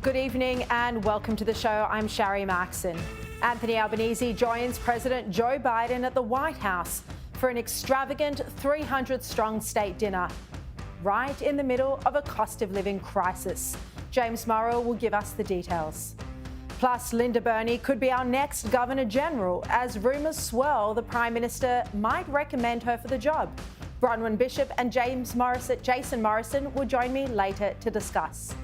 Good evening and welcome to the show. I'm Sharri. Anthony Albanese joins President Joe Biden at the White House for an extravagant 300-strong state dinner, right in the middle of a cost of living crisis. James Morrow will give us the details. Plus, Linda Burney could be our next Governor General as rumours swirl the Prime Minister might recommend her for the job. Bronwyn Bishop and Jason Morrison will join me later to discuss.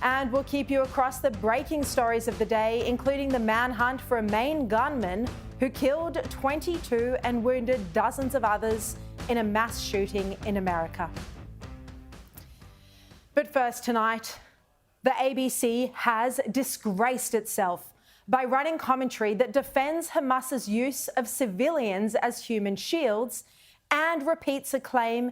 And we'll keep you across the breaking stories of the day, including the manhunt for a Maine gunman who killed 22 and wounded dozens of others in a mass shooting in America. But first tonight, the ABC has disgraced itself by running commentary that defends Hamas's use of civilians as human shields and repeats a claim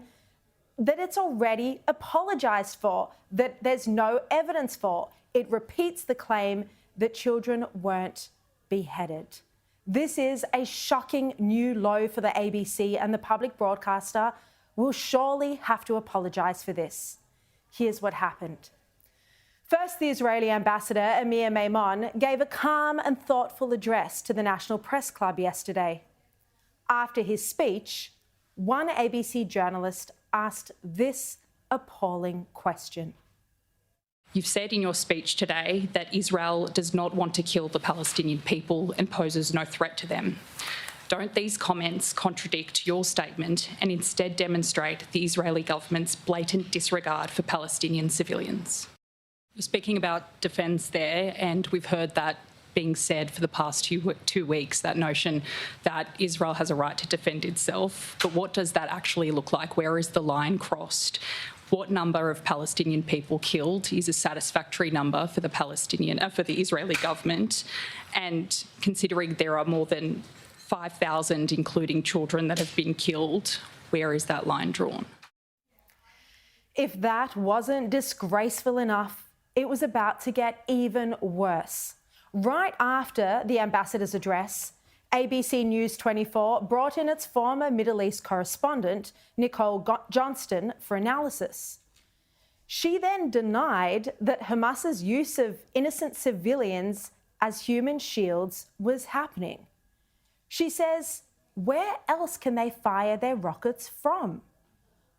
that it's already apologised for, that there's no evidence for. It repeats the claim that children weren't beheaded. This is a shocking new low for the ABC, and the public broadcaster will surely have to apologise for this. Here's what happened. First, the Israeli ambassador, Amir Maimon, gave a calm and thoughtful address to the National Press Club yesterday. After his speech, one ABC journalist asked this appalling question. You've said in your speech today that Israel does not want to kill the Palestinian people and poses no threat to them. Don't these comments contradict your statement and instead demonstrate the Israeli government's blatant disregard for Palestinian civilians? You're speaking about defence there, and we've heard that being said for the past 2 weeks, that notion that Israel has a right to defend itself. But what does that actually look like? Where is the line crossed? What number of Palestinian people killed is a satisfactory number for the Israeli government? And considering there are more than 5,000, including children, that have been killed, where is that line drawn? If that wasn't disgraceful enough, it was about to get even worse. Right after the ambassador's address, ABC News 24 brought in its former Middle East correspondent, Nicole Johnston, for analysis. She then denied that Hamas's use of innocent civilians as human shields was happening. She says, where else can they fire their rockets from?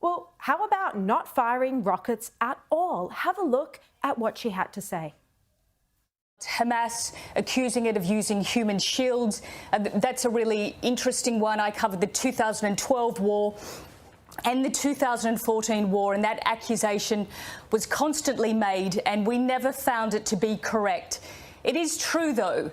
Well, how about not firing rockets at all? Have a look at what she had to say. Hamas accusing it of using human shields. That's a really interesting one. I covered the 2012 war and the 2014 war, and that accusation was constantly made, and we never found it to be correct. It is true, though,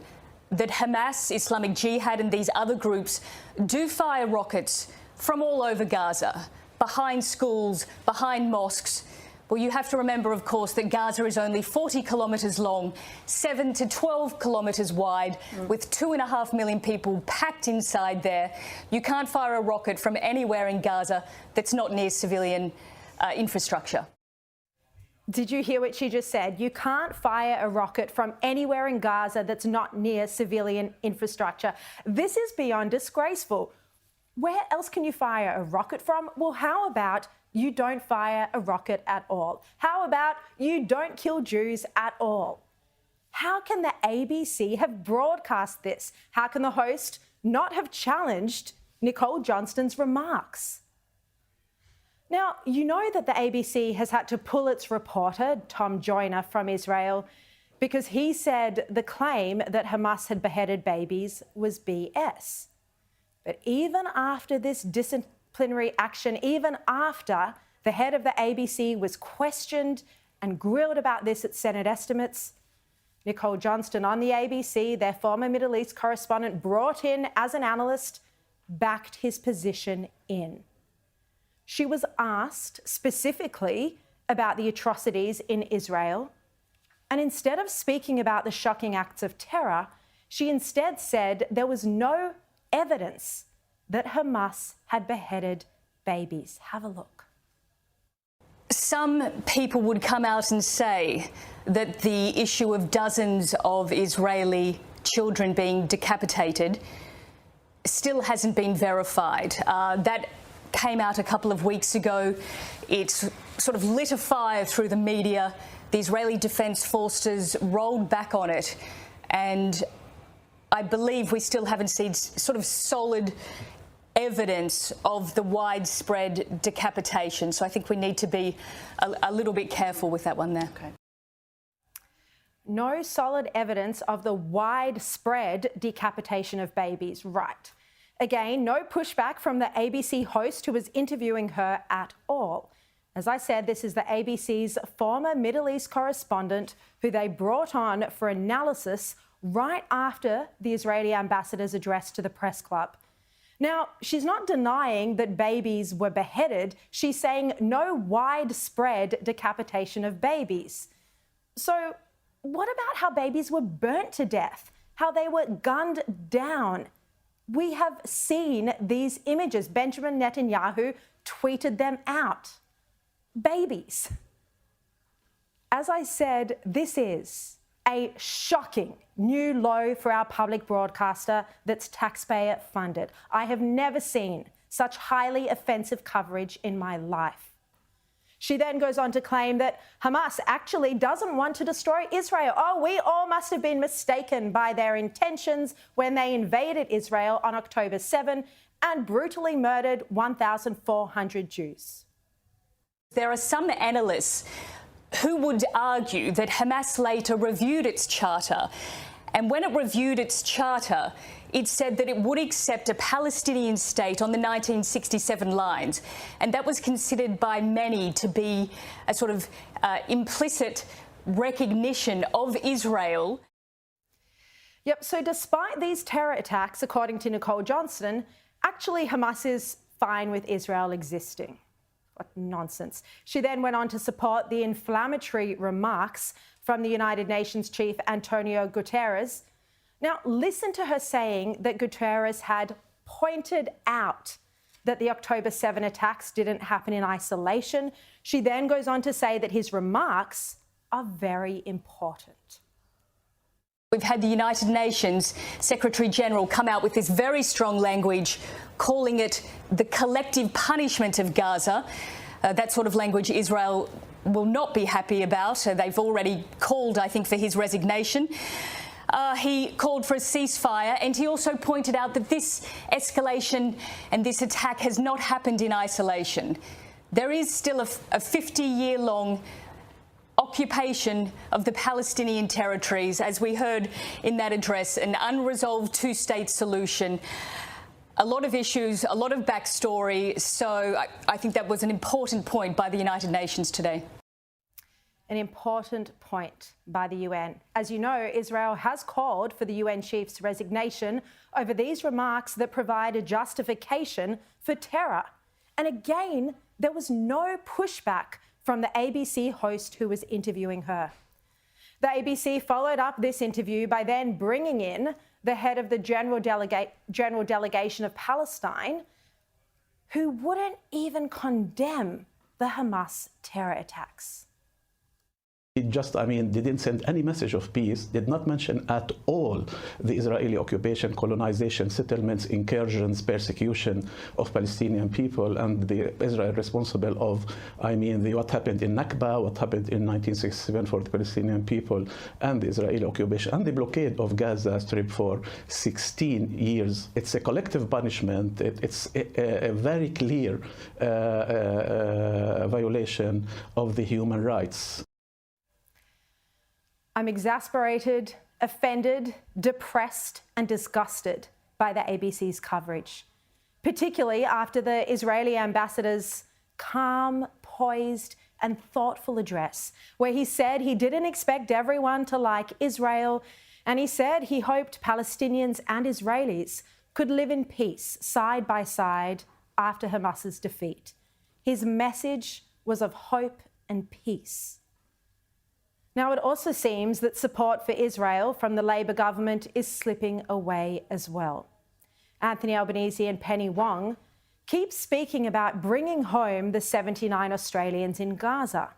that Hamas, Islamic Jihad and these other groups do fire rockets from all over Gaza, behind schools, behind mosques. Well, you have to remember, of course, that Gaza is only 40 kilometres long, 7 to 12 kilometres wide, with 2.5 million people packed inside there. You can't fire a rocket from anywhere in Gaza that's not near civilian infrastructure. Did you hear what she just said? You can't fire a rocket from anywhere in Gaza that's not near civilian infrastructure. This is beyond disgraceful. Where else can you fire a rocket from? Well, how about you don't fire a rocket at all? How about you don't kill Jews at all? How can the ABC have broadcast this? How can the host not have challenged Nicole Johnston's remarks? Now, you know that the ABC has had to pull its reporter, Tom Joyner, from Israel because he said the claim that Hamas had beheaded babies was BS. But even after this disciplinary action, even after the head of the ABC was questioned and grilled about this at Senate estimates, Nicole Johnston on the ABC, their former Middle East correspondent, brought in as an analyst, backed his position in. She was asked specifically about the atrocities in Israel, and instead of speaking about the shocking acts of terror, she instead said there was no evidence that Hamas had beheaded babies. Have a look. Some people would come out and say that the issue of dozens of Israeli children being decapitated still hasn't been verified. That came out a couple of weeks ago. It's sort of lit a fire through the media. the Israeli Defence Forces rolled back on it, and I believe we still haven't seen sort of solid evidence of the widespread decapitation. So I think we need to be a little bit careful with that one there. Okay. No solid evidence of the widespread decapitation of babies. Right. Again, no pushback from the ABC host who was interviewing her at all. As I said, this is the ABC's former Middle East correspondent who they brought on for analysis right after the Israeli ambassador's address to the press club. Now, she's not denying that babies were beheaded. She's saying no widespread decapitation of babies. So what about how babies were burnt to death, how they were gunned down? We have seen these images. Benjamin Netanyahu tweeted them out. Babies. As I said, this is a shocking new low for our public broadcaster that's taxpayer funded. I have never seen such highly offensive coverage in my life. She then goes on to claim that Hamas actually doesn't want to destroy Israel. Oh, we all must have been mistaken by their intentions when they invaded Israel on October 7 and brutally murdered 1,400 Jews. There are some analysts who would argue that Hamas later reviewed its charter, and when it reviewed its charter, it said that it would accept a Palestinian state on the 1967 lines, and that was considered by many to be a sort of implicit recognition of Israel. Yep, so despite these terror attacks, according to Nicole Johnston, actually Hamas is fine with Israel existing. What nonsense. She then went on to support the inflammatory remarks from the United Nations chief Antonio Guterres. Now, listen to her saying that Guterres had pointed out that the October 7 attacks didn't happen in isolation. She then goes on to say that his remarks are very important. We've had the United Nations Secretary General come out with this very strong language, calling it the collective punishment of Gaza. That sort of language Israel will not be happy about. They've already called, I think, for his resignation. He called for a ceasefire, and he also pointed out that this escalation and this attack has not happened in isolation. There is still a 50-year-long occupation of the Palestinian territories, as we heard in that address, an unresolved two-state solution. A lot of issues, a lot of backstory. So I think that was an important point by the United Nations today. An important point by the UN. As you know, Israel has called for the UN chief's resignation over these remarks that provide a justification for terror. And again, there was no pushback from the ABC host who was interviewing her. The ABC followed up this interview by then bringing in the head of the General Delegation of Palestine, who wouldn't even condemn the Hamas terror attacks. It just, didn't send any message of peace, did not mention at all the Israeli occupation, colonization, settlements, incursions, persecution of Palestinian people, and the Israel responsible of, what happened in Nakba, what happened in 1967 for the Palestinian people, and the Israeli occupation, and the blockade of Gaza Strip for 16 years. It's a collective punishment. It's a very clear violation of the human rights. I'm exasperated, offended, depressed and disgusted by the ABC's coverage, particularly after the Israeli ambassador's calm, poised and thoughtful address, where he said he didn't expect everyone to like Israel, and he said he hoped Palestinians and Israelis could live in peace side by side after Hamas's defeat. His message was of hope and peace. Now, it also seems that support for Israel from the Labor government is slipping away as well. Anthony Albanese and Penny Wong keep speaking about bringing home the 79 Australians in Gaza.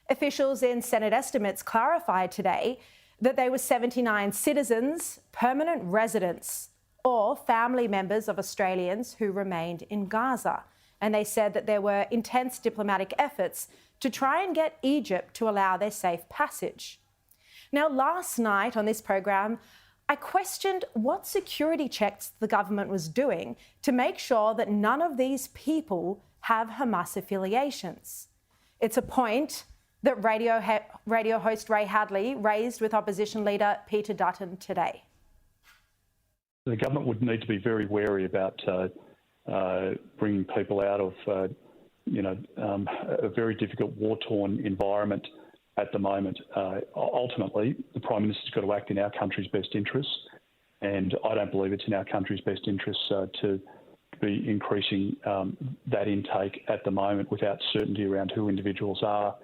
Officials in Senate estimates clarified today that they were 79 citizens, permanent residents, or family members of Australians who remained in Gaza. and they said that there were intense diplomatic efforts to try and get Egypt to allow their safe passage. Now, last night on this program, I questioned what security checks the government was doing to make sure that none of these people have Hamas affiliations. It's a point that radio host Ray Hadley raised with opposition leader Peter Dutton today. The government would need to be very wary about bringing people out of, a very difficult war-torn environment at the moment. Ultimately, the Prime Minister's got to act in our country's best interests, and I don't believe it's in our country's best interests to be increasing that intake at the moment without certainty around who individuals are.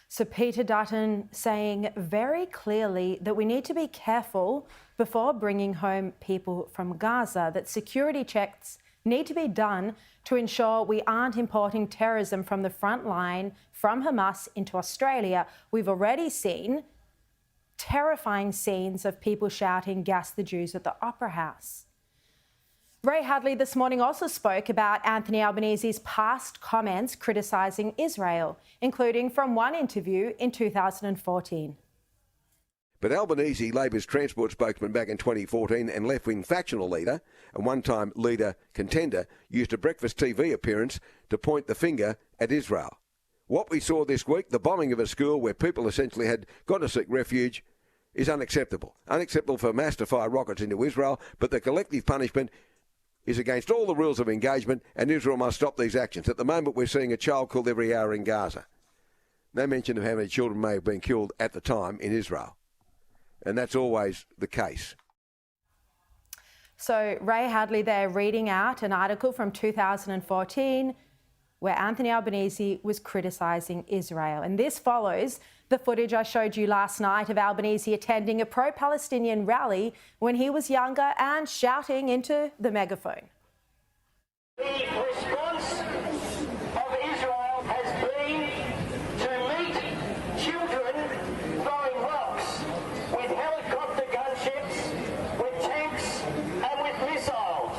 So Peter Dutton saying very clearly that we need to be careful before bringing home people from Gaza, that security checks need to be done to ensure we aren't importing terrorism from the front line, from Hamas into Australia. We've already seen terrifying scenes of people shouting, "Gas the Jews" at the Opera House. Ray Hadley this morning also spoke about Anthony Albanese's past comments criticising Israel, including from one interview in 2014. But Albanese, Labor's transport spokesman back in 2014 and left-wing factional leader, and one-time leader contender, used a breakfast TV appearance to point the finger at Israel. What we saw this week, the bombing of a school where people essentially had gone to seek refuge, is unacceptable. Unacceptable for Hamas to fire rockets into Israel, but the collective punishment is against all the rules of engagement, and Israel must stop these actions. At the moment, we're seeing a child killed every hour in Gaza. No mention of how many children may have been killed at the time in Israel. And that's always the case. So Ray Hadley there reading out an article from 2014 where Anthony Albanese was criticising Israel. And this follows the footage I showed you last night of Albanese attending a pro-Palestinian rally when he was younger and shouting into the megaphone. The response of Israel has been to meet children throwing rocks with helicopter gunships, with tanks and with missiles.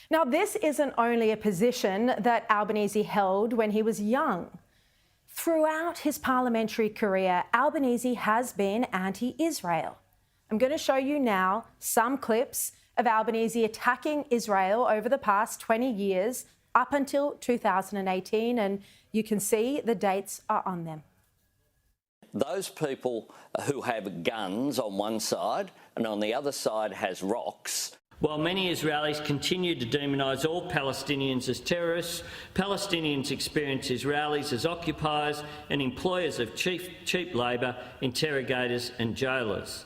Now, this isn't only a position that Albanese held when he was young. Throughout his parliamentary career, Albanese has been anti-Israel. I'm going to show you now some clips of Albanese attacking Israel over the past 20 years up until 2018, and you can see the dates are on them. Those people who have guns on one side and on the other side has rocks. While many Israelis continue to demonise all Palestinians as terrorists, Palestinians experience Israelis as occupiers and employers of cheap labour, interrogators and jailers.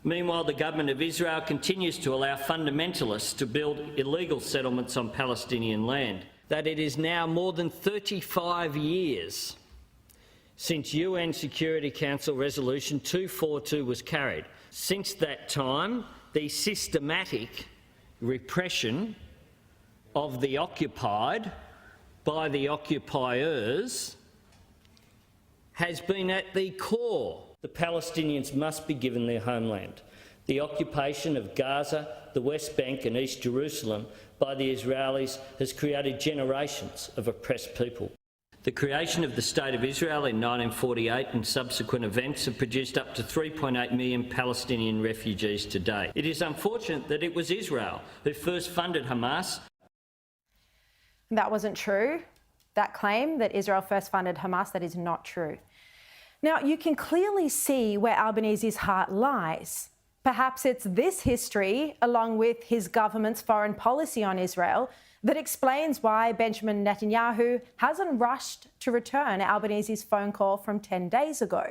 Meanwhile, the government of Israel continues to allow fundamentalists to build illegal settlements on Palestinian land. That it is now more than 35 years since UN Security Council Resolution 242 was carried. Since that time, the systematic repression of the occupied by the occupiers has been at the core. The Palestinians must be given their homeland. The occupation of Gaza, the West Bank and East Jerusalem by the Israelis has created generations of oppressed people. The creation of the State of Israel in 1948 and subsequent events have produced up to 3.8 million Palestinian refugees today. It is unfortunate that it was Israel who first funded Hamas. That wasn't true. That claim that Israel first funded Hamas, that is not true. Now, you can clearly see where Albanese's heart lies. Perhaps it's this history, along with his government's foreign policy on Israel, that explains why Benjamin Netanyahu hasn't rushed to return Albanese's phone call from 10 days ago.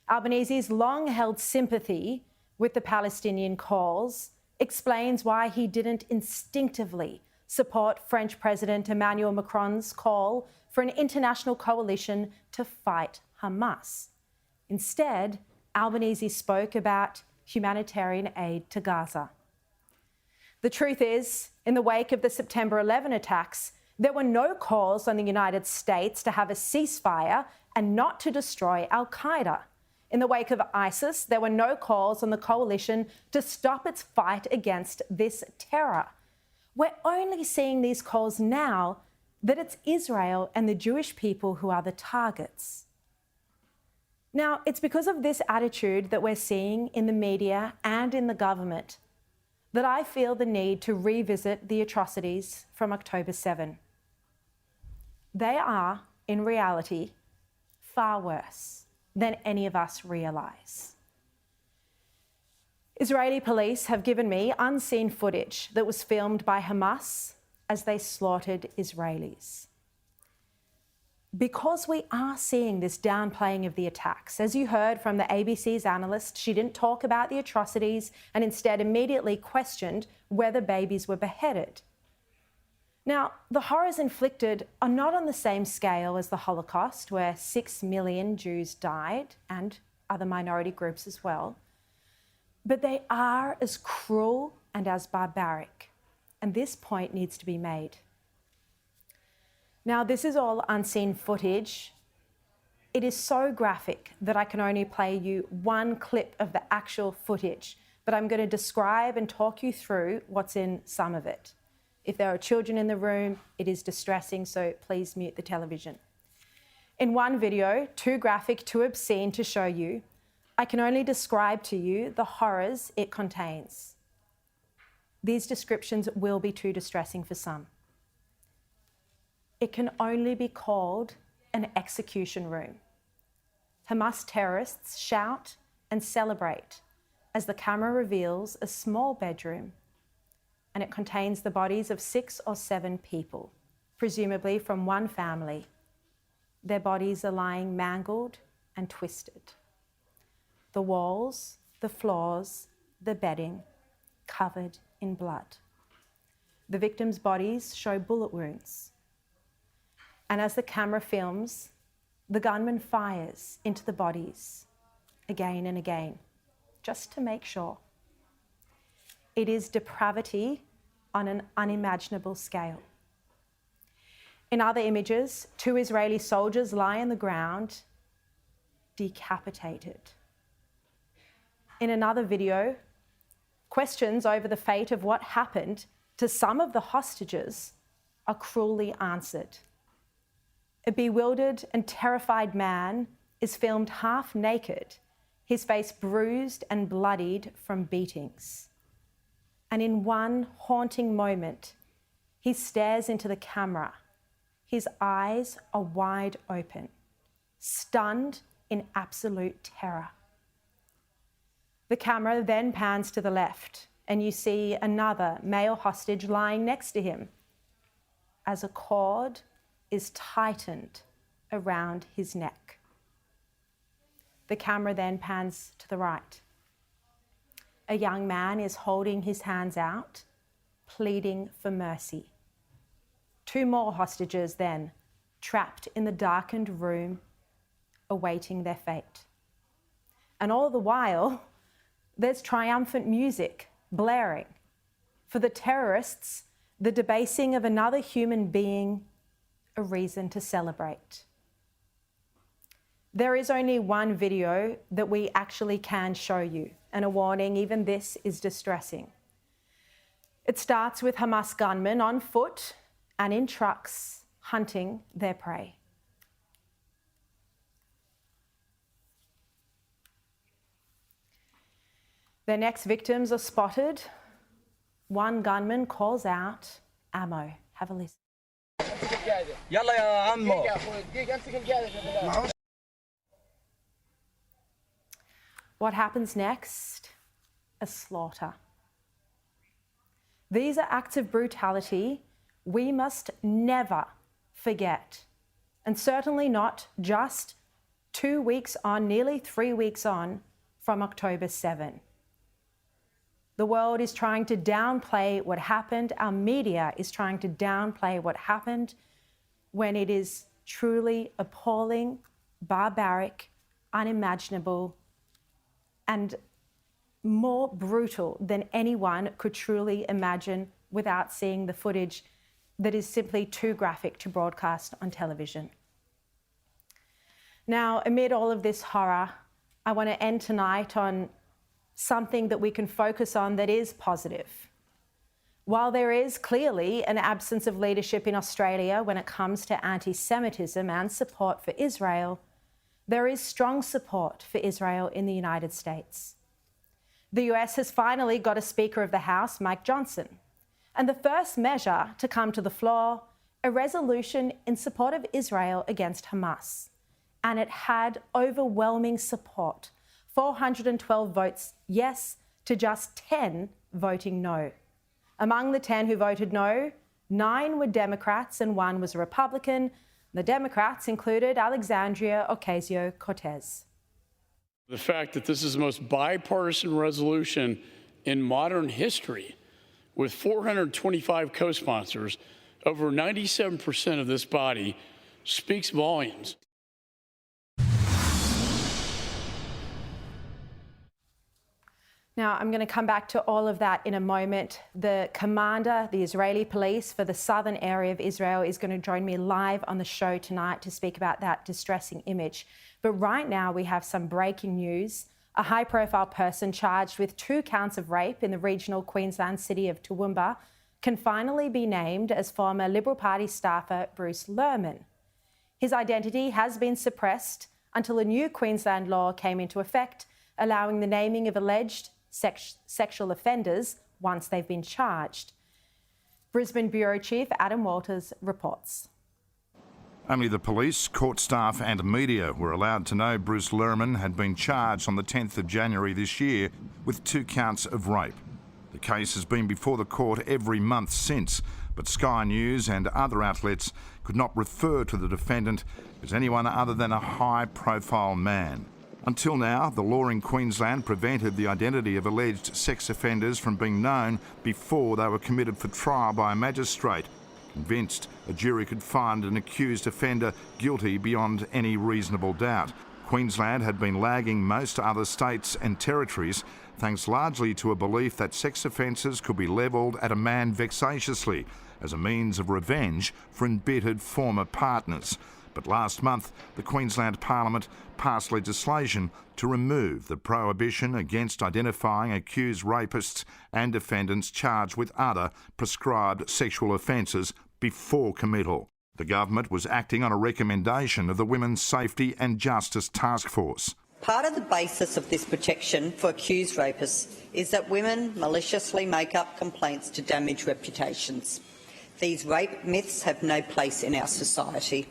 Albanese's long-held sympathy with the Palestinian cause explains why he didn't instinctively support French President Emmanuel Macron's call for an international coalition to fight Hamas. Instead, Albanese spoke about humanitarian aid to Gaza. The truth is, in the wake of the September 11 attacks, there were no calls on the United States to have a ceasefire and not to destroy al-Qaeda. In the wake of ISIS, there were no calls on the coalition to stop its fight against this terror. We're only only seeing these calls now that it's Israel and the Jewish people who are the targets. Now, it's because of this attitude that we're seeing in the media and in the government that I feel the need to revisit the atrocities from October 7. They are, in reality, far worse than any of us realise. Israeli police have given me unseen footage that was filmed by Hamas as they slaughtered Israelis. Because we are seeing this downplaying of the attacks, as you heard from the ABC's analyst, she didn't talk about the atrocities and instead immediately questioned whether babies were beheaded. Now, the horrors inflicted are not on the same scale as the Holocaust, where 6 million Jews died, and other minority groups as well, but they are as cruel and as barbaric, and this point needs to be made. Now, this is all unseen footage. It is so graphic that I can only play you one clip of the actual footage, but I'm going to describe and talk you through what's in some of it. If there are children in the room, it is distressing, so please mute the television. In one video, too graphic, too obscene to show you, I can only describe to you the horrors it contains. These descriptions will be too distressing for some. It can only be called an execution room. Hamas terrorists shout and celebrate as the camera reveals a small bedroom, and it contains the bodies of 6 or 7 people, presumably from one family. Their bodies are lying mangled and twisted. The walls, the floors, the bedding, covered in blood. The victims' bodies show bullet wounds. And as the camera films, the gunman fires into the bodies again and again, just to make sure. It is depravity on an unimaginable scale. In other images, 2 Israeli soldiers lie on the ground, decapitated. In another video, questions over the fate of what happened to some of the hostages are cruelly answered. A bewildered and terrified man is filmed half naked, his face bruised and bloodied from beatings. And in one haunting moment, he stares into the camera. His eyes are wide open, stunned in absolute terror. The camera then pans to the left, and you see another male hostage lying next to him as a cord is tightened around his neck. The camera then pans to the right. A young man is holding his hands out, pleading for mercy. 2 more hostages then, trapped in the darkened room, awaiting their fate. And all the while, there's triumphant music blaring. For the terrorists, the debasing of another human being, a reason to celebrate. There is only one video that we actually can show you, and a warning, even this is distressing. It starts with Hamas gunmen on foot and in trucks hunting their prey. Their next victims are spotted. One gunman calls out, ammo. Have a listen. What happens next? A slaughter. These are acts of brutality we must never forget, and certainly not just 2 weeks on, nearly 3 weeks on from October 7. The world is trying to downplay what happened. Our media is trying to downplay what happened when it is truly appalling, barbaric, unimaginable, and more brutal than anyone could truly imagine without seeing the footage that is simply too graphic to broadcast on television. Now, amid all of this horror, I want to end tonight on something that we can focus on that is positive. While there is clearly an absence of leadership in Australia when it comes to anti-Semitism and support for Israel, there is strong support for Israel in the United States. The US has finally got a Speaker of the House, Mike Johnson, and the first measure to come to the floor, a resolution in support of Israel against Hamas. And it had overwhelming support, 412 votes yes to just 10 voting no. Among the 10 who voted no, 9 were Democrats and 1 was a Republican. The Democrats included Alexandria Ocasio-Cortez. The fact that this is the most bipartisan resolution in modern history, with 425 co-sponsors, over 97% of this body, speaks volumes. Now, I'm going to come back to all of that in a moment. The commander, the Israeli police for the southern area of Israel, is going to join me live on the show tonight to speak about that distressing image. But right now we have some breaking news. A high-profile person charged with 2 counts of rape in the regional Queensland city of Toowoomba can finally be named as former Liberal Party staffer Bruce Lerman. His identity has been suppressed until a new Queensland law came into effect, allowing the naming of alleged sexual offenders once they've been charged. Brisbane Bureau Chief Adam Walters reports. Only the police, court staff and media were allowed to know Bruce Lerman had been charged on the 10th of January this year with 2 counts of rape. The case has been before the court every month since, but Sky News and other outlets could not refer to the defendant as anyone other than a high-profile man. Until now, the law in Queensland prevented the identity of alleged sex offenders from being known before they were committed for trial by a magistrate, convinced a jury could find an accused offender guilty beyond any reasonable doubt. Queensland had been lagging most other states and territories, thanks largely to a belief that sex offences could be levelled at a man vexatiously as a means of revenge for embittered former partners. But last month, the Queensland Parliament passed legislation to remove the prohibition against identifying accused rapists and defendants charged with other prescribed sexual offences before committal. The government was acting on a recommendation of the Women's Safety and Justice Task Force. Part of the basis of this protection for accused rapists is that women maliciously make up complaints to damage reputations. These rape myths have no place in our society.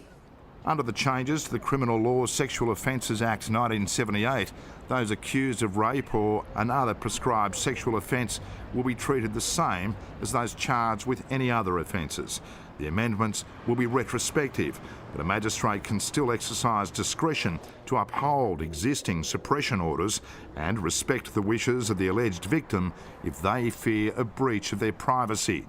Under the changes to the Criminal Law Sexual Offences Act 1978, those accused of rape or another prescribed sexual offence will be treated the same as those charged with any other offences. The amendments will be retrospective, but a magistrate can still exercise discretion to uphold existing suppression orders and respect the wishes of the alleged victim if they fear a breach of their privacy.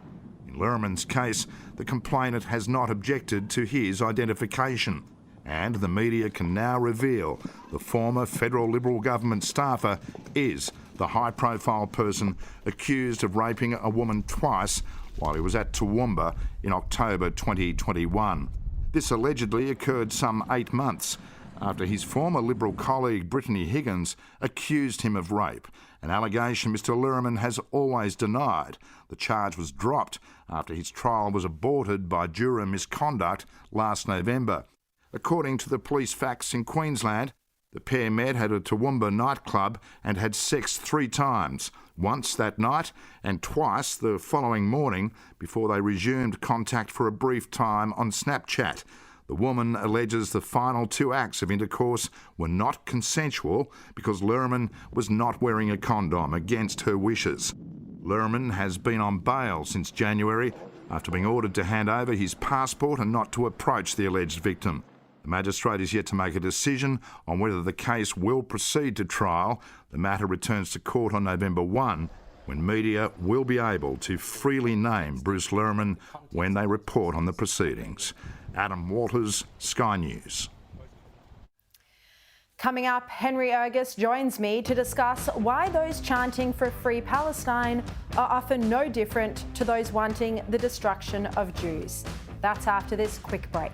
In Lerman's case, the complainant has not objected to his identification, and the media can now reveal the former federal Liberal government staffer is the high-profile person accused of raping a woman twice while he was at Toowoomba in October 2021. This allegedly occurred some 8 months after his former Liberal colleague Brittany Higgins accused him of rape, an allegation Mr Lerman has always denied. The charge was dropped after his trial was aborted by juror misconduct last November. According to the police facts in Queensland, the pair met at a Toowoomba nightclub and had sex 3 times, once that night and twice the following morning before they resumed contact for a brief time on Snapchat. The woman alleges the final 2 acts of intercourse were not consensual because Lerman was not wearing a condom against her wishes. Lerman has been on bail since January after being ordered to hand over his passport and not to approach the alleged victim. The magistrate is yet to make a decision on whether the case will proceed to trial. The matter returns to court on November 1, when media will be able to freely name Bruce Lerman when they report on the proceedings. Adam Walters, Sky News. Coming up, Henry Ergus joins me to discuss why those chanting for a free Palestine are often no different to those wanting the destruction of Jews. That's after this quick break.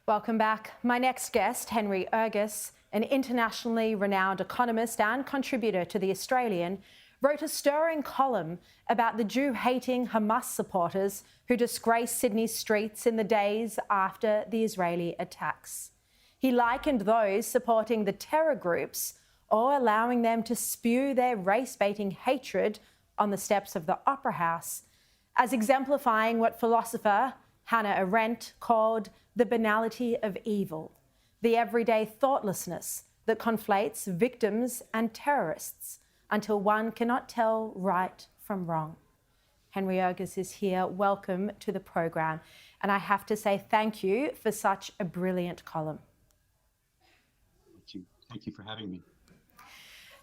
Welcome back. My next guest, Henry Ergus, an internationally renowned economist and contributor to The Australian, wrote a stirring column about the Jew-hating Hamas supporters who disgraced Sydney's streets in the days after the Israeli attacks. He likened those supporting the terror groups or allowing them to spew their race-baiting hatred on the steps of the Opera House as exemplifying what philosopher Hannah Arendt called the banality of evil, the everyday thoughtlessness that conflates victims and terrorists until one cannot tell right from wrong. Henry Ergas is here. Welcome to the program. And I have to say thank you for such a brilliant column. Thank you. Thank you for having me.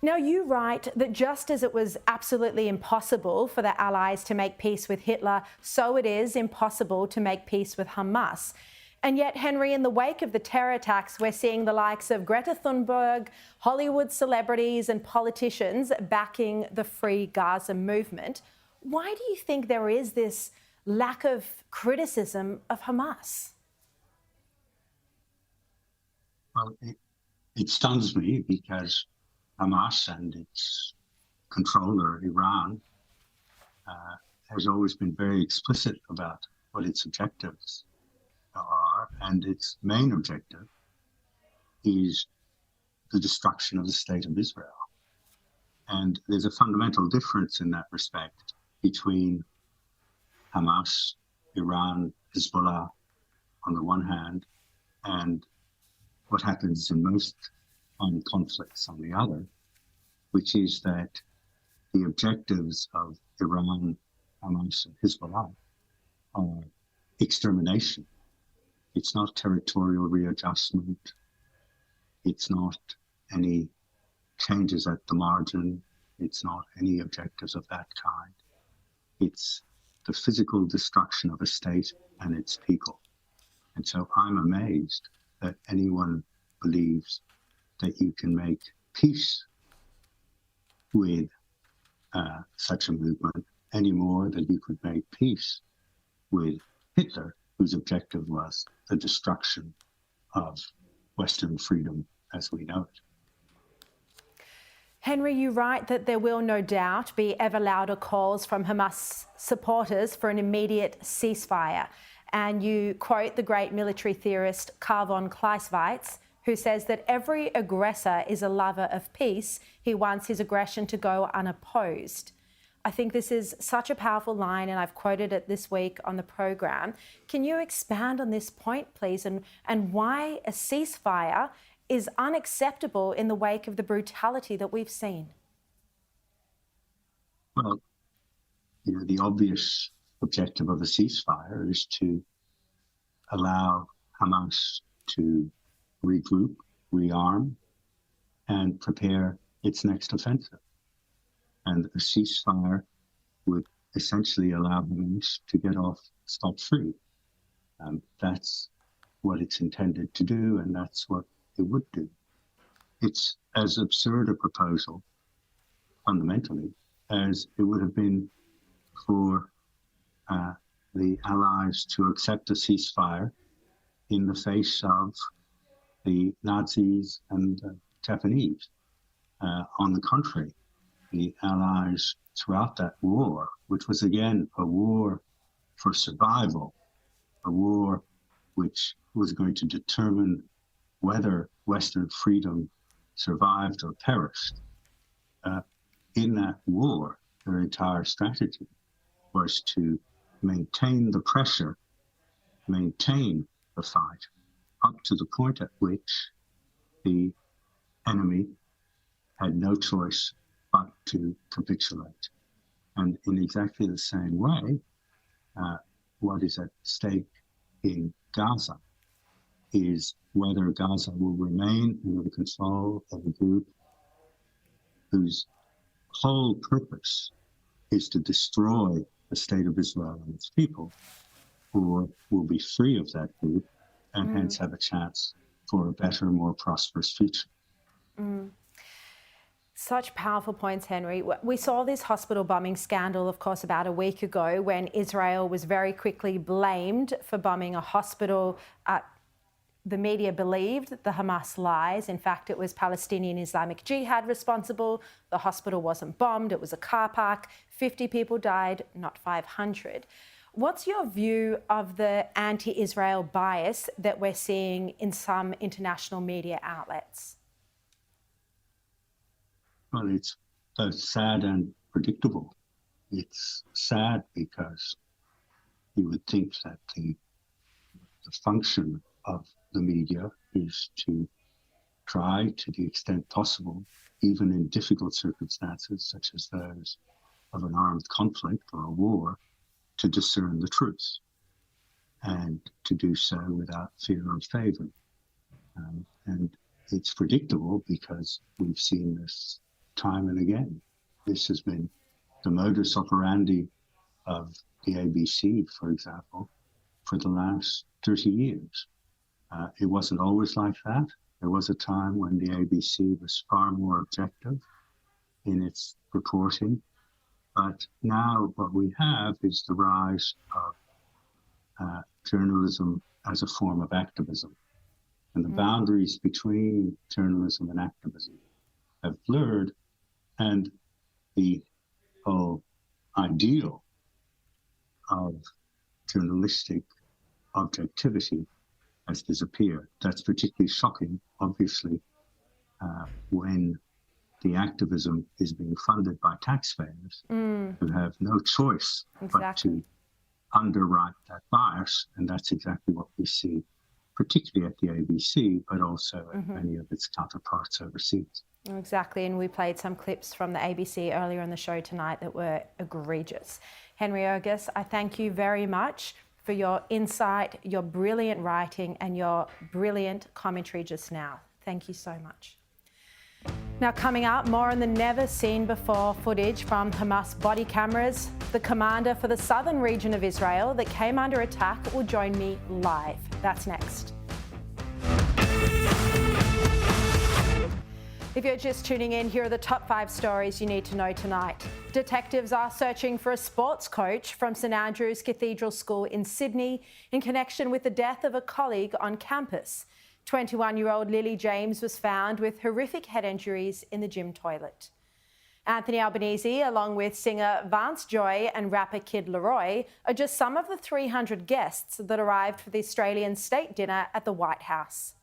Now, you write that just as it was absolutely impossible for the Allies to make peace with Hitler, so it is impossible to make peace with Hamas. And yet, Henry, in the wake of the terror attacks, we're seeing the likes of Greta Thunberg, Hollywood celebrities and politicians backing the Free Gaza movement. Why do you think there is this lack of criticism of Hamas? Well, it stuns me because Hamas and its controller, Iran, has always been very explicit about what its objectives are, and its main objective is the destruction of the state of Israel. And there's a fundamental difference in that respect between Hamas, Iran, Hezbollah on the one hand, and what happens in most armed conflicts on the other, which is that the objectives of Iran, Hamas, and Hezbollah are extermination. It's not territorial readjustment. It's not any changes at the margin. It's not any objectives of that kind. It's the physical destruction of a state and its people. And so I'm amazed that anyone believes that you can make peace with such a movement any more than you could make peace with Hitler, whose objective was the destruction of Western freedom as we know it. Henry, you write that there will no doubt be ever louder calls from Hamas supporters for an immediate ceasefire. And you quote the great military theorist Karl von Clausewitz, who says that every aggressor is a lover of peace. He wants his aggression to go unopposed. I think this is such a powerful line, and I've quoted it this week on the program. Can you expand on this point, please, and why a ceasefire is unacceptable in the wake of the brutality that we've seen? Well, the obvious objective of a ceasefire is to allow Hamas to regroup, rearm, and prepare its next offensive. And a ceasefire would essentially allow Hamas to get off scot-free. That's what it's intended to do, and that's what it would do. It's as absurd a proposal, fundamentally, as it would have been for the Allies to accept a ceasefire in the face of the Nazis and Japanese. On the contrary, the Allies throughout that war, which was again a war for survival, a war which was going to determine whether Western freedom survived or perished. In that war, their entire strategy was to maintain the pressure, maintain the fight, up to the point at which the enemy had no choice but to capitulate. And in exactly the same way, what is at stake in Gaza is whether Gaza will remain under the control of a group whose whole purpose is to destroy the state of Israel and its people, or will be free of that group and hence have a chance for a better, more prosperous future. Such powerful points, Henry. We saw this hospital bombing scandal, of course, about a week ago when Israel was very quickly blamed for bombing a hospital The media believed the Hamas lies. In fact, it was Palestinian Islamic Jihad responsible. The hospital wasn't bombed. It was a car park. 50 people died, not 500. What's your view of the anti-Israel bias that we're seeing in some international media outlets? Well, it's both sad and predictable. It's sad because you would think that the function of the media is to try, to the extent possible, even in difficult circumstances such as those of an armed conflict or a war, to discern the truth and to do so without fear or favor. And it's predictable because we've seen this time and again. This has been the modus operandi of the ABC, for example, for the last 30 years. It wasn't always like that. There was a time when the ABC was far more objective in its reporting. But now what we have is the rise of journalism as a form of activism. And the boundaries between journalism and activism have blurred, and the whole ideal of journalistic objectivity has disappeared. That's particularly shocking, obviously, when the activism is being funded by taxpayers who have no choice but to underwrite that bias. And that's exactly what we see, particularly at the ABC, but also at many of its counterparts overseas. Exactly, and we played some clips from the ABC earlier in the show tonight that were egregious. Henry Ogus, I thank you very much for your insight, your brilliant writing and your brilliant commentary just now. Thank you so much. Now coming up, more on the never-seen-before footage from Hamas body cameras. The commander for the southern region of Israel that came under attack will join me live. That's next. If you're just tuning in, here are the top 5 stories you need to know tonight. Detectives are searching for a sports coach from St Andrew's Cathedral School in Sydney in connection with the death of a colleague on campus. 21-year-old Lily James was found with horrific head injuries in the gym toilet. Anthony Albanese, along with singer Vance Joy and rapper Kid Laroi, are just some of the 300 guests that arrived for the Australian state dinner at the White House.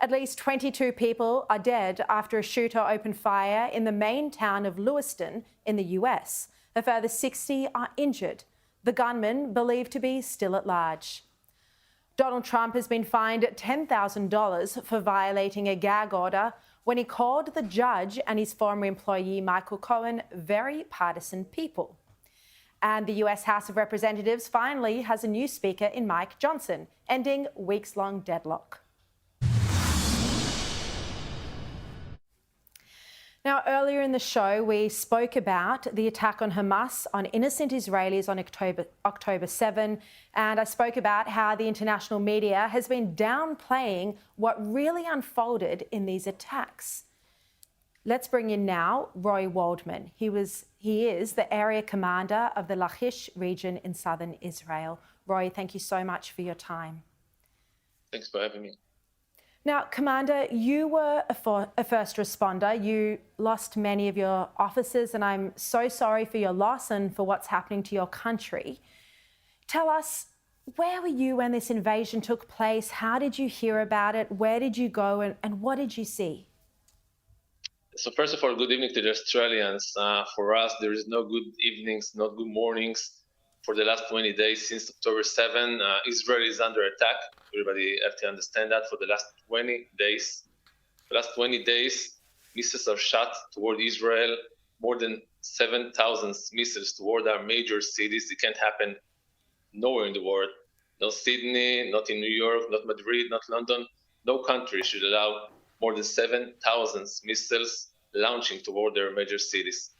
At least 22 people are dead after a shooter opened fire in the Maine town of Lewiston in the US. A further 60 are injured. The gunman believed to be still at large. Donald Trump has been fined $10,000 for violating a gag order when he called the judge and his former employee Michael Cohen very partisan people. And the US House of Representatives finally has a new speaker in Mike Johnson, ending weeks-long deadlock. Now, earlier in the show, we spoke about the attack on Hamas on innocent Israelis on October 7, and I spoke about how the international media has been downplaying what really unfolded in these attacks. Let's bring in now Roy Waldman. He is the area commander of the Lavish region in southern Israel. Roy, thank you so much for your time. Thanks for having me. Now, Commander, you were a first responder. You lost many of your officers, and I'm so sorry for your loss and for what's happening to your country. Tell us, where were you when this invasion took place? How did you hear about it? Where did you go, and what did you see? So first of all, good evening to the Australians. For us, there is no good evenings, not good mornings. For the last 20 days since October 7, Israel is under attack. Everybody have to understand that for the last 20 days. The last 20 days, missiles are shot toward Israel, more than 7,000 missiles toward our major cities. It can't happen nowhere in the world. No Sydney, not in New York, not Madrid, not London. No country should allow more than 7,000 missiles launching toward their major cities.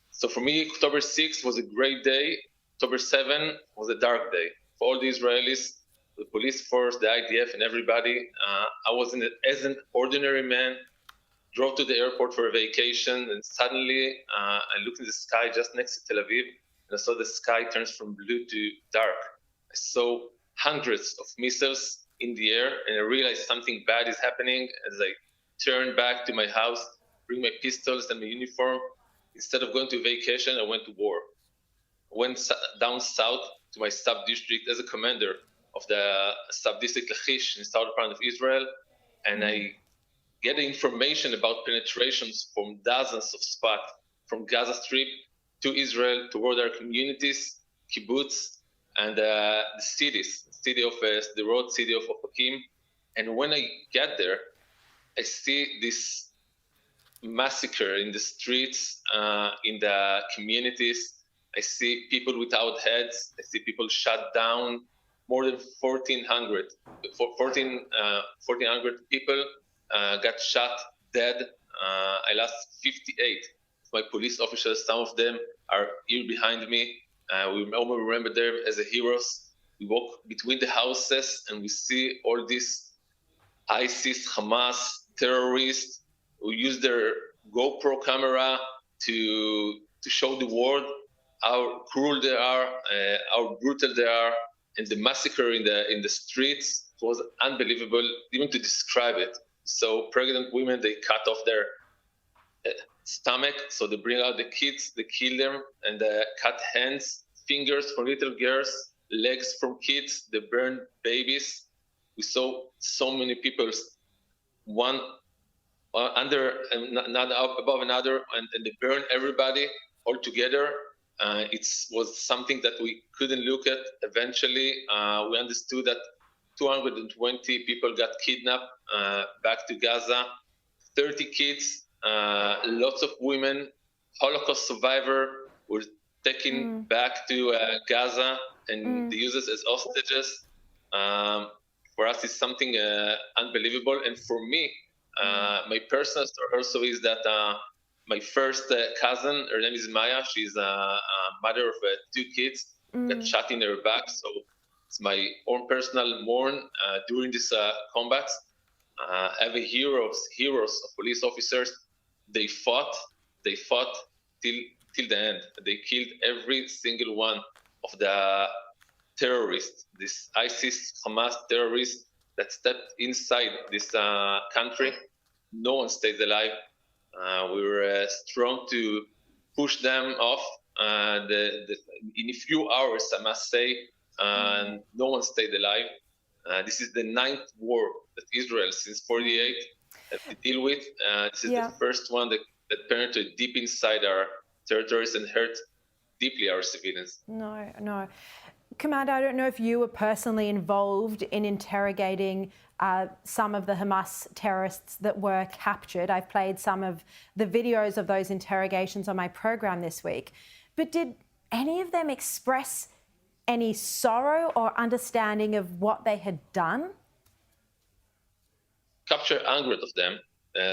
So for me, October 6 was a great day. October 7 was a dark day for all the Israelis, the police force, the IDF, and everybody. I was as an ordinary man, drove to the airport for a vacation, and suddenly I looked in the sky just next to Tel Aviv, and I saw the sky turns from blue to dark. I saw hundreds of missiles in the air, and I realized something bad is happening. As I turned back to my house, bring my pistols and my uniform. Instead of going to vacation, I went to war. Went down south to my sub-district as a commander of the sub-district Lachish in the southern part of Israel, and I get information about penetrations from dozens of spots from Gaza Strip to Israel, toward our communities, kibbutz, and the cities, city of Sderot, city of Ofakim. And when I get there, I see this massacre in the streets, in the communities. I see people without heads. I see people shot down. More than 1,400 people got shot dead. I lost 58 of my police officers. Some of them are here behind me. We all remember them as heroes. We walk between the houses and we see all these ISIS, Hamas terrorists who use their GoPro camera to show the world how cruel they are, how brutal they are, and the massacre in the streets was unbelievable, even to describe it. So pregnant women, they cut off their stomach, so they bring out the kids, they kill them, and cut hands, fingers from little girls, legs from kids, they burn babies. We saw so many people, one under and not above another, and they burn everybody all together. It was something that we couldn't look at. Eventually, we understood that 220 people got kidnapped back to Gaza, 30 kids, lots of women, Holocaust survivor were taken back to Gaza and they use us as hostages. For us, it's something unbelievable. And for me, my personal story also is that my first cousin, her name is Maya, she's a mother of 2 kids, got shot in her back. So it's my own personal mourn during this combats. I have heroes of police officers. They fought till the end. They killed every single one of the terrorists, this ISIS, Hamas terrorists that stepped inside this country. No one stayed alive. We were strong to push them off. In a few hours, I must say, no one stayed alive. This is the 9th war that Israel, since 48, has to deal with. This is the first one that penetrated deep inside our territories and hurt deeply our civilians. No. Commander, I don't know if you were personally involved in interrogating some of the Hamas terrorists that were captured. I've played some of the videos of those interrogations on my program this week. But did any of them express any sorrow or understanding of what they had done? Capture 100 of them,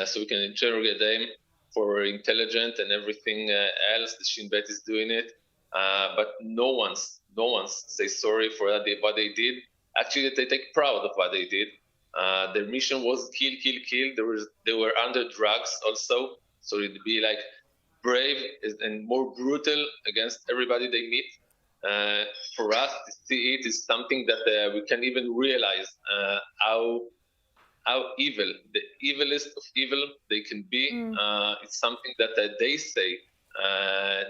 so we can interrogate them for intelligence and everything else. The Shin Bet is doing it, but no one's say sorry for what they did. Actually, they take proud of what they did. Their mission was kill. They were under drugs also, so it'd be like brave and more brutal against everybody they meet. For us to see it is something that we can't even realize how evil, the evilest of evil they can be. It's something that they say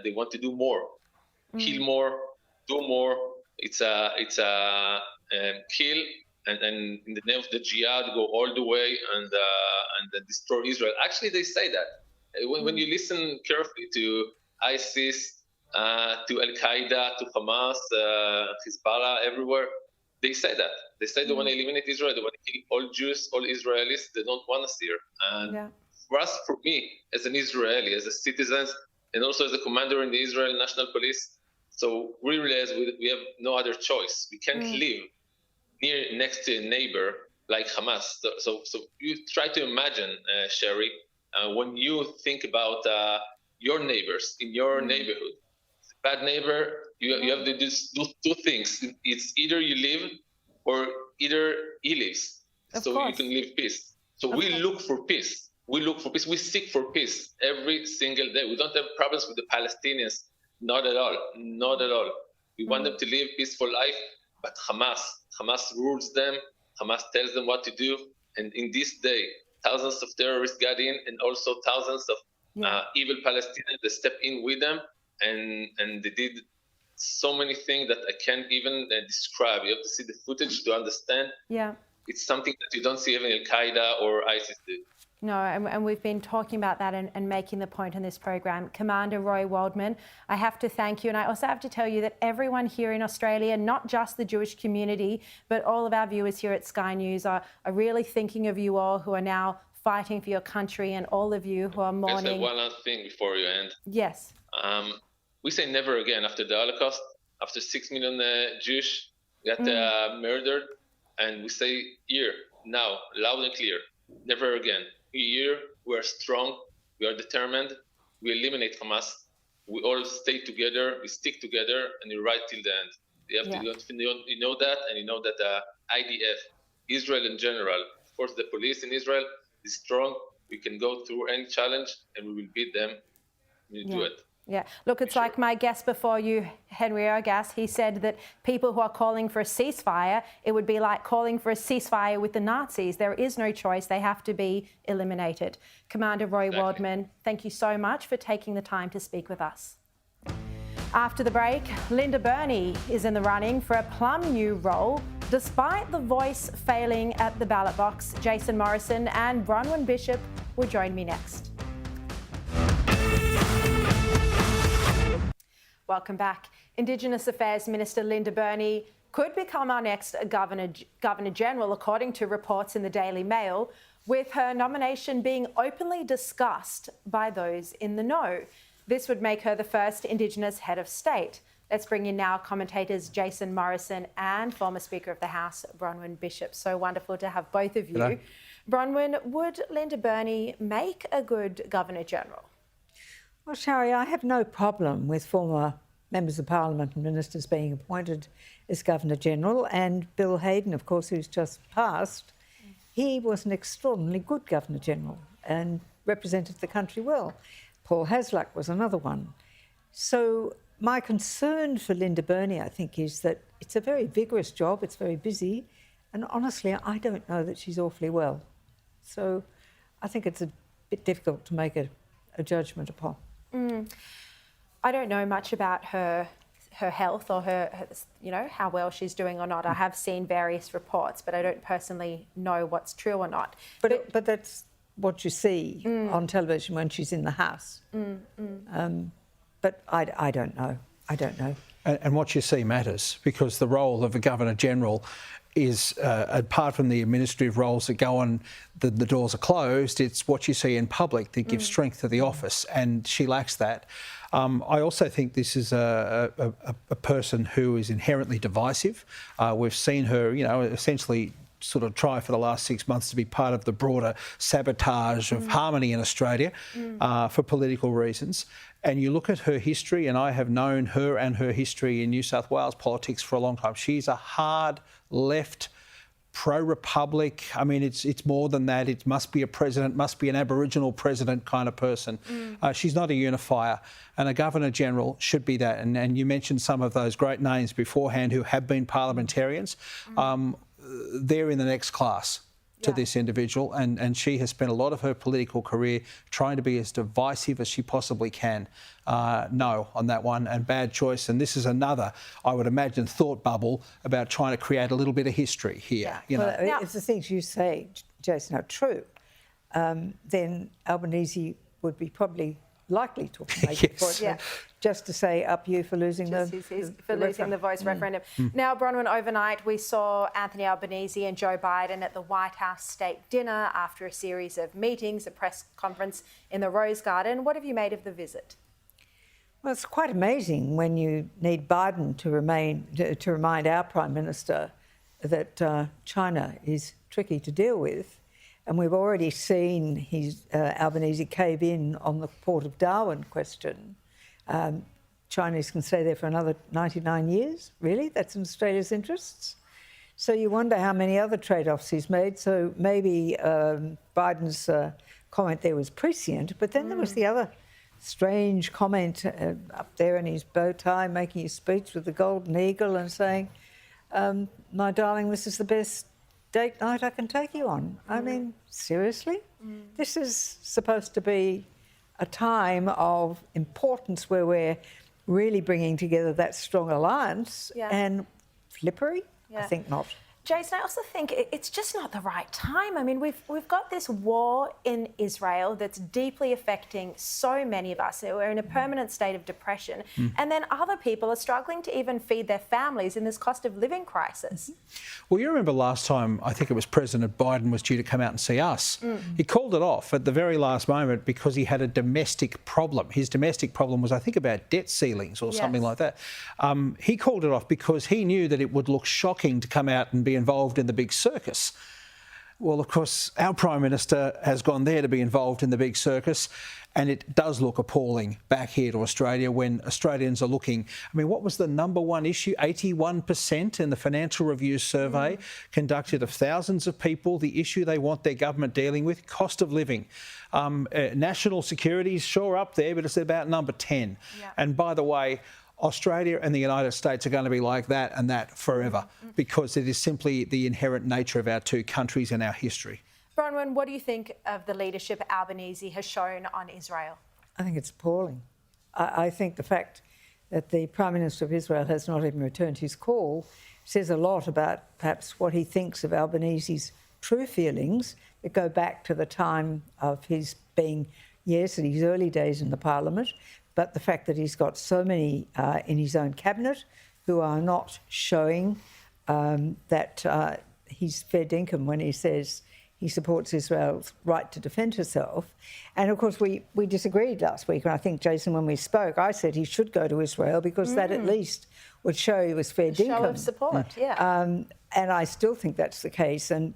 they want to do more, kill more, do more. It's a kill and in the name of the jihad go all the way and destroy Israel. Actually, they say that when you listen carefully to ISIS, to Al Qaeda, to Hamas, Hezbollah, everywhere. They say that. They say they want to eliminate Israel. They want to kill all Jews, all Israelis. They don't want us here. And for us, for me, as an Israeli, as a citizen, and also as a commander in the Israel National Police, so we realize we have no other choice. We can't live next to a neighbor like Hamas. So you try to imagine, Sharri, when you think about your neighbors in your neighborhood. Bad neighbor, you have to do 2 things. It's either you live or either he lives. So you can live peace. So we look for peace. We We seek for peace every single day. We don't have problems with the Palestinians. Not at all. We want them to live peaceful life. But Hamas rules them Hamas tells them what to do. And in this day, thousands of terrorists got in, and also thousands of evil Palestinians that stepped in with them, and they did so many things that I can't even describe. You have to see the footage to understand. Yeah. It's something that you don't see even Al-Qaeda or ISIS do. No, and we've been talking about that and making the point in this program. Commander Roy Waldman, I have to thank you. And I also have to tell you that everyone here in Australia, not just the Jewish community, but all of our viewers here at Sky News are really thinking of you all who are now fighting for your country, and all of you who are mourning. Just one last thing before you end. Yes. We say never again after the Holocaust, after 6 million Jews got murdered. And we say here, now, loud and clear, never again. Here, we are strong, we are determined, we eliminate Hamas, we all stay together, we stick together, and we ride till the end. You have to know that, and you know that IDF, Israel in general, of course the police in Israel is strong. We can go through any challenge, and we will beat them. We do it. Yeah, look, it's like my guest before you, Henry Ergas, he said that people who are calling for a ceasefire, it would be like calling for a ceasefire with the Nazis. There is no choice. They have to be eliminated. Commander Roy Waldman, thank you so much for taking the time to speak with us. After the break, Linda Burney is in the running for a plum new role. Despite the Voice failing at the ballot box, Jason Morrison and Bronwyn Bishop will join me next. Welcome back. Indigenous Affairs Minister Linda Burney could become our next Governor General, according to reports in the Daily Mail, with her nomination being openly discussed by those in the know. This would make her the first Indigenous head of state. Let's bring in now commentators Jason Morrison and former Speaker of the House, Bronwyn Bishop. So wonderful to have both of you. Hello. Bronwyn, would Linda Burney make a good Governor General? Well, Sharri, I have no problem with former members of Parliament and ministers being appointed as Governor-General, and Bill Hayden, of course, who's just passed, he was an extraordinarily good Governor-General and represented the country well. Paul Hasluck was another one. So my concern for Linda Burney, I think, is that it's a very vigorous job, it's very busy, and honestly, I don't know that she's awfully well. So I think it's a bit difficult to make a judgment upon. I don't know much about her health or her, you know, how well she's doing or not. I have seen various reports, but I don't personally know what's true or not. But that's what you see on television when she's in the House. But I don't know. I don't know. And what you see matters, because the role of a Governor-General is, apart from the administrative roles that go on, the doors are closed, it's what you see in public that gives strength to the office, and she lacks that. I also think this is a person who is inherently divisive. We've seen her, you know, essentially sort of try for the last 6 months to be part of the broader sabotage of harmony in Australia for political reasons. And you look at her history, and I have known her and her history in New South Wales politics for a long time. She's a hard left, pro-republic. I mean, it's more than that. It must be a president, must be an Aboriginal president kind of person. She's not a unifier, and a Governor-General should be that. And you mentioned some of those great names beforehand who have been parliamentarians. They're in the next class to this individual, and she has spent a lot of her political career trying to be as divisive as she possibly can. No on that one, and bad choice. And this is another, I would imagine, thought bubble about trying to create a little bit of history here. You know, if the things you say, Jason, are true, then Albanese would be probably likely to make it for it, just to say up you for losing the Voice referendum. Now, Bronwyn, overnight we saw Anthony Albanese and Joe Biden at the White House state dinner after a series of meetings, a press conference in the Rose Garden. What have you made of the visit? Well, it's quite amazing when you need Biden to remind our Prime Minister that China is tricky to deal with. And we've already seen his Albanese cave in on the Port of Darwin question. Chinese can stay there for another 99 years, really? That's in Australia's interests? So you wonder how many other trade-offs he's made. So maybe Biden's comment there was prescient, but then there was the other strange comment up there in his bow tie, making his speech with the golden eagle and saying, my darling, this is the best date night I can take you on. I mean, seriously? This is supposed to be a time of importance where we're really bringing together that strong alliance, and flippery? I think not. Jason, I also think it's just not the right time. I mean, we've got this war in Israel that's deeply affecting so many of us. We're in a permanent state of depression. And then other people are struggling to even feed their families in this cost of living crisis. Well, you remember last time, I think it was President Biden was due to come out and see us. He called it off at the very last moment because he had a domestic problem. His domestic problem was, I think, about debt ceilings or something like that. He called it off because he knew that it would look shocking to come out and be involved in the big circus. Well, of course, our Prime Minister has gone there to be involved in the big circus, and it does look appalling back here to Australia when Australians are looking. I mean, what was the number one issue? 81% in the Financial Review survey conducted of thousands of people. The issue they want their government dealing with, cost of living. National security is sure up there, but it's about number 10. And by the way, Australia and the United States are going to be like that and that forever because it is simply the inherent nature of our two countries and our history. Bronwyn, what do you think of the leadership Albanese has shown on Israel? I think it's appalling. I think the fact that the Prime Minister of Israel has not even returned his call says a lot about perhaps what he thinks of Albanese's true feelings that go back to the time of his being, yes, in his early days in the Parliament, but the fact that he's got so many in his own cabinet who are not showing that he's fair dinkum when he says he supports Israel's right to defend herself. And of course, we disagreed last week. And I think, Jason, when we spoke, I said he should go to Israel because that at least would show he was fair dinkum. Show of support, And I still think that's the case. And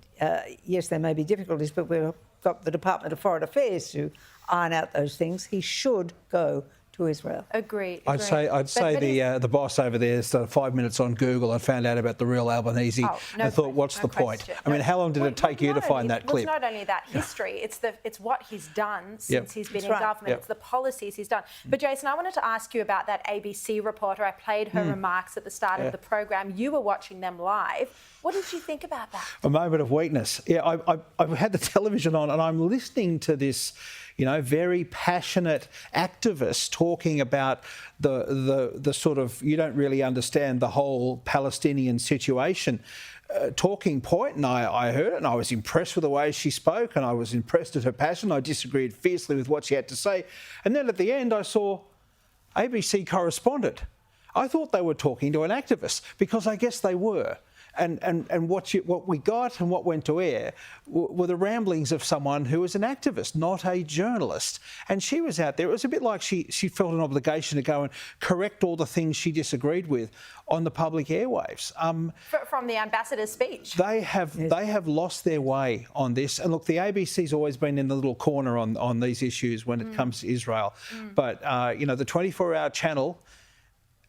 yes, there may be difficulties, but we've got the Department of Foreign Affairs to iron out those things. He should go to Israel. Agree. I'd say the boss over there started 5 minutes on Google and found out about the real Albanese and thought, what's the point? I mean, how long did it take you to find that clip? Well, it's not only that history, it's what he's done since he's been in government. It's the policies he's done. But Jason, I wanted to ask you about that ABC reporter. I played her remarks at the start of the program. You were watching them live. What did you think about that? A moment of weakness. Yeah, I've had the television on and I'm listening to this, you know, very passionate activist talking about the sort of, you don't really understand the whole Palestinian situation. Talking point, and I heard it and I was impressed with the way she spoke and I was impressed at her passion. I disagreed fiercely with what she had to say. And then at the end I saw ABC correspondent. I thought they were talking to an activist because I guess they were. And what we got and what went to air were the ramblings of someone who was an activist, not a journalist. And she was out there. It was a bit like she felt an obligation to go and correct all the things she disagreed with on the public airwaves. From the ambassador's speech. They have lost their way on this. And look, the ABC's always been in the little corner on these issues when it comes to Israel. But, you know, the 24-hour channel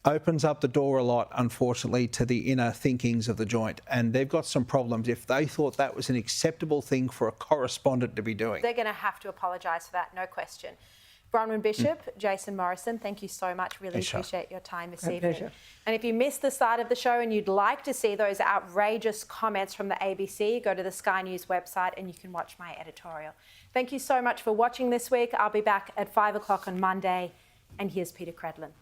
opens up the door a lot, unfortunately, to the inner thinkings of the joint. And they've got some problems if they thought that was an acceptable thing for a correspondent to be doing. They're going to have to apologise for that, no question. Bronwyn Bishop, Jason Morrison, thank you so much. Really appreciate your time this evening. Pleasure. And if you missed the start of the show and you'd like to see those outrageous comments from the ABC, go to the Sky News website and you can watch my editorial. Thank you so much for watching this week. I'll be back at 5 o'clock on Monday. And here's Peter Credlin.